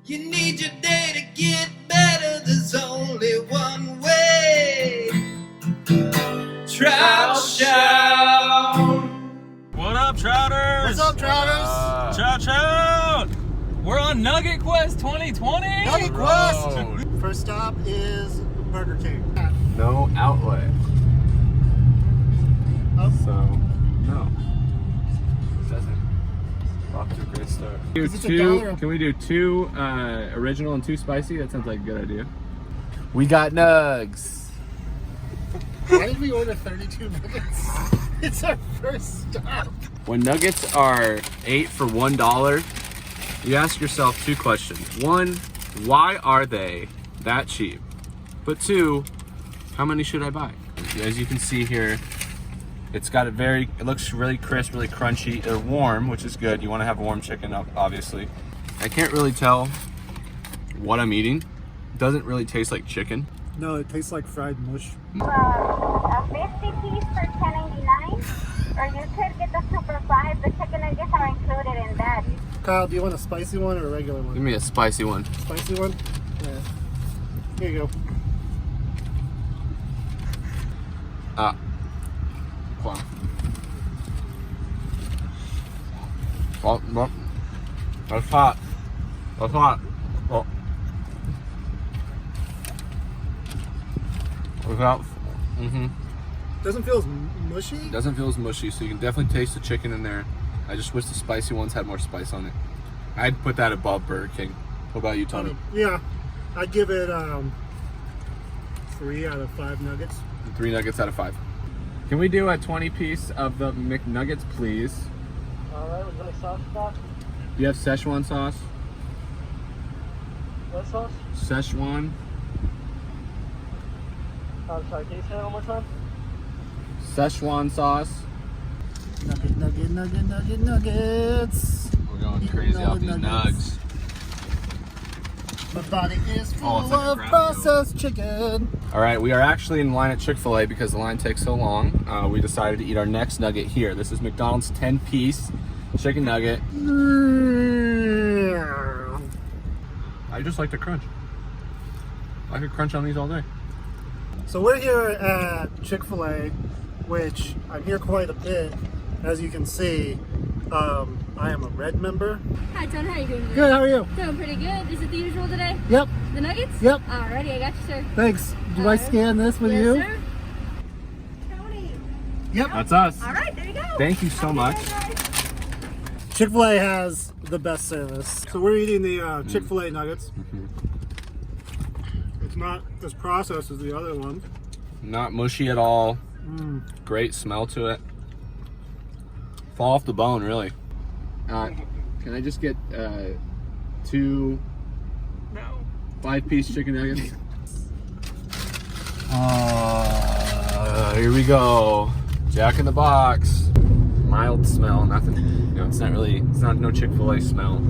You need your day to get better. There's only one way. Trout shout. What up, Trouters? What's up, Trouters? Trout! We're on Nugget Quest 2020. Nugget Quest. First stop is Burger King. No outlet. Oh. So, no. It doesn't. Off to a great start. Can we do two original and two spicy? That sounds like a good idea. We got Nugs. Why did we order 32 nuggets? It's our first stop. When nuggets are 8 for $1, you ask yourself two questions. One, why are they that cheap? But two, how many should I buy? As you can see here, it looks really crisp, really crunchy. They're warm, which is good. You want to have warm chicken, obviously. I can't really tell what I'm eating. It doesn't really taste like chicken. No, it tastes like fried mush. A 50 piece for $10.99, or you could get the Super 5. The chicken nuggets are included in that. Kyle, do you want a spicy one or a regular one? Give me a spicy one. Spicy one? Yeah. Here you go. Wow. Oh, no. That's hot. That's hot. Oh. Doesn't feel as mushy? Doesn't feel as mushy, so you can definitely taste the chicken in there. I just wish the spicy ones had more spice on it. I'd put that above Burger King. What about you, Tony? Yeah, I'd give it 3 out of 5 nuggets. 3 nuggets out of 5. Can we do a 20 piece of the McNuggets, please? Alright, would you like sauce for that? Do you have Szechuan sauce? What sauce? Szechuan. I'm sorry, can you say that one more time? Szechuan sauce. Nuggets. We're going crazy off these nugs. My body is full Oh, it's like a of crab processed chicken. All right, we are actually in line at Chick-fil-A because the line takes so long. We decided to eat our next nugget here. This is McDonald's 10-piece chicken nugget. I just like the crunch. I could crunch on these all day. So we're here at Chick-fil-A, which I'm here quite a bit. As you can see, I am a red member. Hi, Tony. How are you doing today? Good, how are you? Doing pretty good. Is it the usual today? Yep. The nuggets? Yep. Alrighty, I got you, sir. Thanks. Do I scan this with yes, you? Sir. Tony. Yep. That's us. Alright, there you go. Thank you so much. Chick-fil-A has the best service. So we're eating the Chick-fil-A nuggets. It's not as processed as the other ones. Not mushy at all. Great smell to it. Fall off the bone, really. Can I just get 2 5-piece chicken nuggets? Here we go. Jack in the Box. Mild smell, nothing. You know, it's not no Chick-fil-A smell.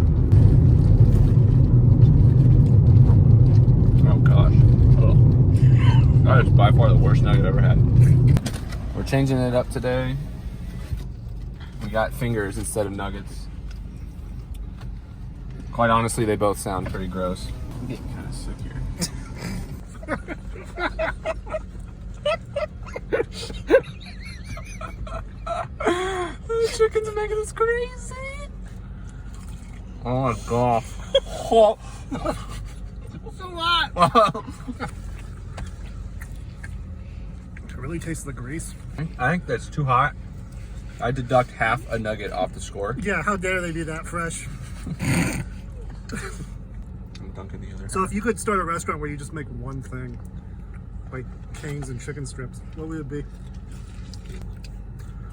Oh gosh. Oh. That is by far the worst nugget I've ever had. We're changing it up today. We got fingers instead of nuggets. Quite honestly, they both sound pretty gross. I'm getting kind of sick here. The chicken's making us crazy. Oh my gosh. It's a lot. It really tastes the grease. I think that's too hot. I deduct half a nugget off the score. Yeah, how dare they be that fresh? I'm dunking the other. So if you could start a restaurant where you just make one thing, like canes and chicken strips, what would it be?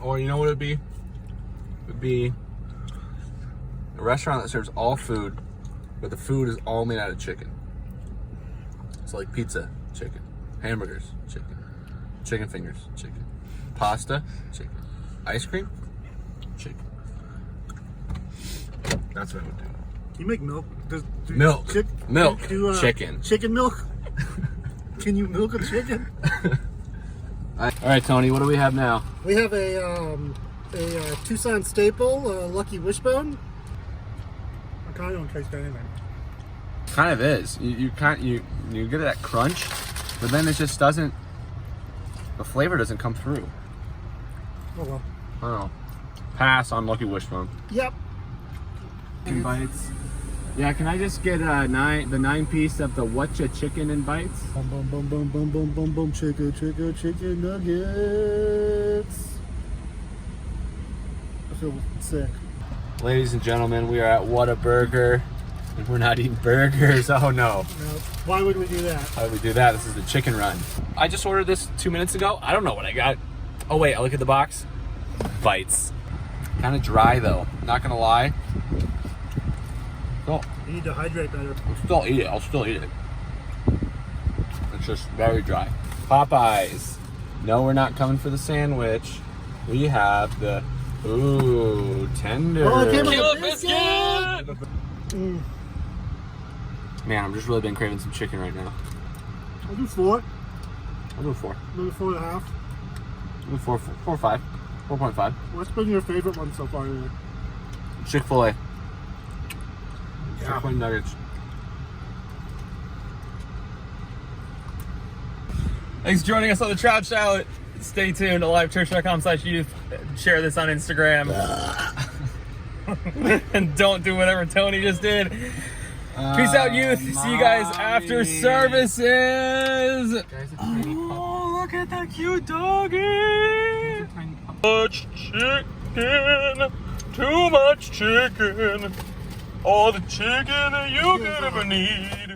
Or you know what it'd be? It'd be a restaurant that serves all food, but the food is all made out of chicken. So like pizza, chicken. Hamburgers, chicken. Chicken fingers, chicken. Pasta, chicken. Ice cream, chicken. That's what I would do. You make milk? Milk. Milk. Chicken. Chicken milk? Can you milk a chicken? All right, Tony, what do we have now? We have a Tucson staple, Lucky Wishbone. I kind of don't taste anything. Kind of is. You get that crunch, but then it just doesn't. The flavor doesn't come through. Oh well. I don't know. Pass on Lucky Wishbone. Yep. Bites. Yeah, can I just get the 9-piece of the whatcha chicken and bites? Boom, boom, boom, boom, boom, boom, boom, boom, chicken nuggets. I feel sick. Ladies and gentlemen, we are at Whataburger, and we're not eating burgers. Oh no. No. Why would we do that? How do we do that? This is the chicken run. I just ordered this 2 minutes ago. I don't know what I got. Oh wait, I look at the box. Bites. Kind of dry though. Not gonna lie. Oh, You need to hydrate better. I'll still eat it. I'll still eat it. It's just very dry. Popeyes. No, we're not coming for the sandwich. We have the tender. Oh, it came with Kill a a biscuit! biscuit! Man, I'm just really been craving some chicken right now. I'll do 4. I'll do 4. Maybe 4.5. I'll do 4 or 5. 4.5. What's been your favorite one so far today? Chick-fil-A. Chicken nuggets. Thanks for joining us on the Trout Salad. Stay tuned to livechurch.com/youth. Share this on Instagram. And don't do whatever Tony just did. Peace out, youth. See you guys after services. Oh, look at that cute doggy. Much chicken. Too much chicken. All the chicken you could ever need.